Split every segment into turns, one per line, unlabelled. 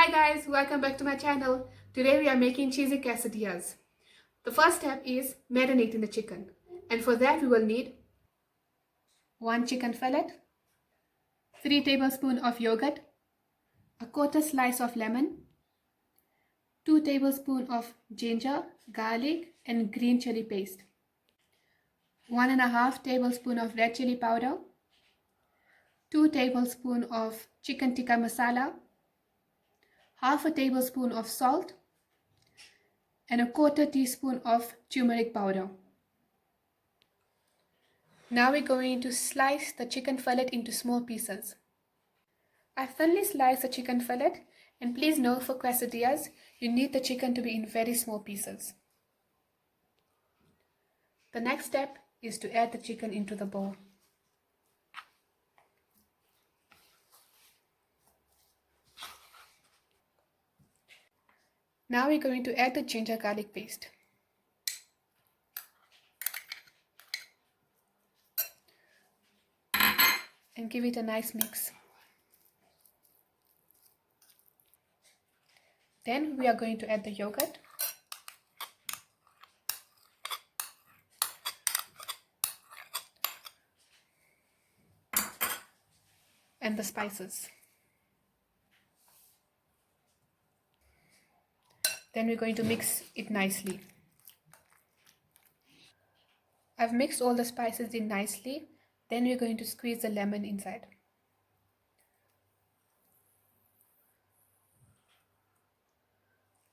Hi guys, welcome back to my channel. Today we are making cheesy quesadillas. The first step is marinating the chicken, and for that we will need 1 chicken fillet, 3 tablespoons of yogurt, a quarter slice of lemon, 2 tablespoons of ginger, garlic and green chili paste, 1.5 tablespoons of red chili powder, 2 tablespoons of chicken tikka masala, half a tablespoon of salt, and a quarter teaspoon of turmeric powder. Now we're going to slice the chicken fillet into small pieces. I thinly sliced the chicken fillet, and please note for quesadillas, you need the chicken to be in very small pieces. The next step is to add the chicken into the bowl. Now we're going to add the ginger garlic paste. And give it a nice mix. Then we are going to add the yogurt. And the spices. Then we're going to mix it nicely. I've mixed all the spices in nicely. Then we're going to squeeze the lemon inside.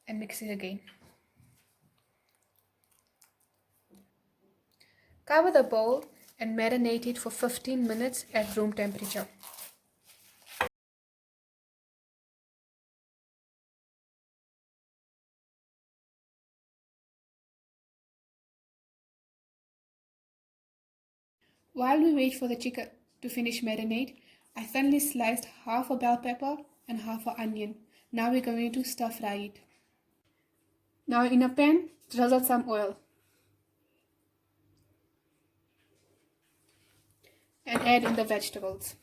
And mix it again. Cover the bowl and marinate it for 15 minutes at room temperature. While we wait for the chicken to finish marinade, I thinly sliced half a bell pepper and half an onion. Now we're going to stir fry it. Now in a pan, drizzle some oil. And add in the vegetables.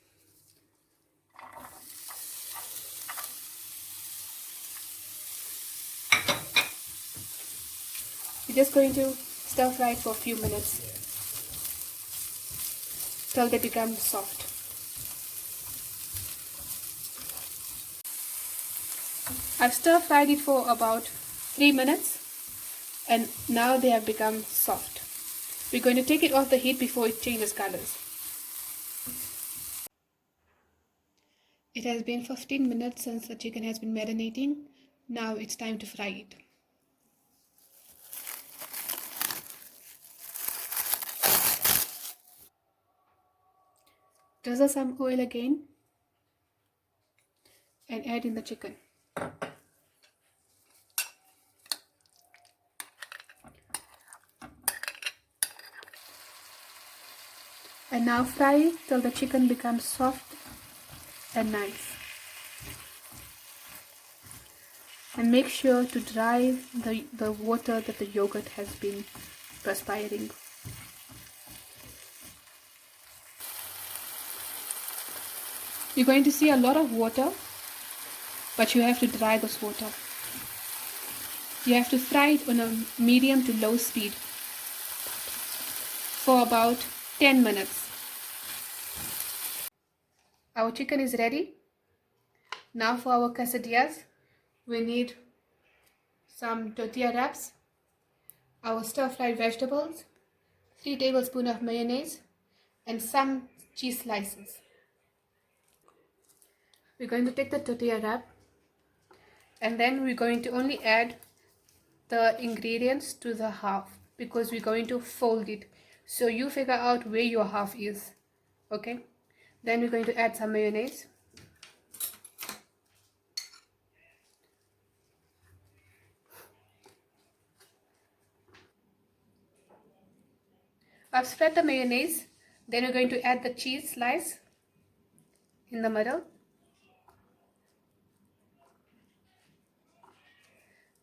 We're just going to stir fry it for a few minutes till they become soft. I've stir fried it for about 3 minutes and now they have become soft. We're going to take it off the heat before it changes colors. It has been 15 minutes since the chicken has been marinating. Now it's time to fry it. Drizzle some oil again and add in the chicken. And now fry it till the chicken becomes soft and nice. And make sure to dry the water that the yogurt has been perspiring. You're going to see a lot of water, but you have to dry this water. You have to fry it on a medium to low speed for about 10 minutes. Our chicken is ready. Now for our quesadillas, we need some tortilla wraps, our stir-fried vegetables, 3 tablespoons of mayonnaise, and some cheese slices. We're going to take the tortilla wrap and then we're going to only add the ingredients to the half because we're going to fold it. So you figure out where your half is. Okay? Then we're going to add some mayonnaise. I've spread the mayonnaise. Then we're going to add the cheese slice in the middle.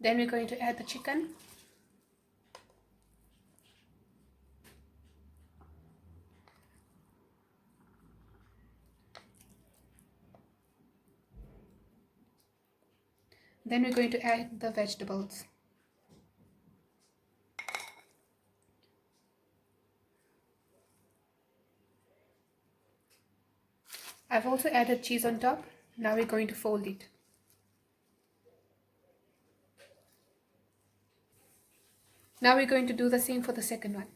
Then we're going to add the chicken. Then we're going to add the vegetables. I've also added cheese on top. Now we're going to fold it. Now we're going to do the same for the second one.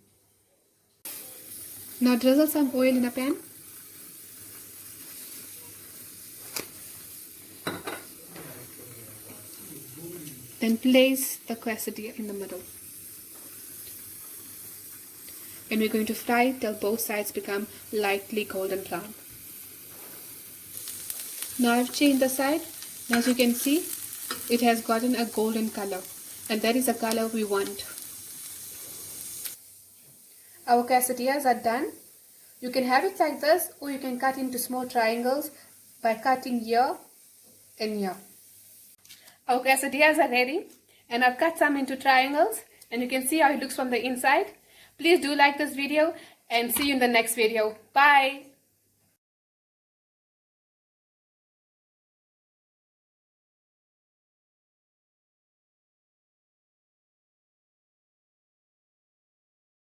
Now drizzle some oil in a pan. Then place the quesadilla in the middle. And we're going to fry till both sides become lightly golden brown. Now I've changed the side. As you can see, it has gotten a golden color, and that is the color we want. Our quesadillas are done. You can have it like this, or you can cut into small triangles by cutting here and here. Our quesadillas are ready, and I've cut some into triangles, and you can see how it looks from the inside. Please do like this video, and see you in the next video. Bye!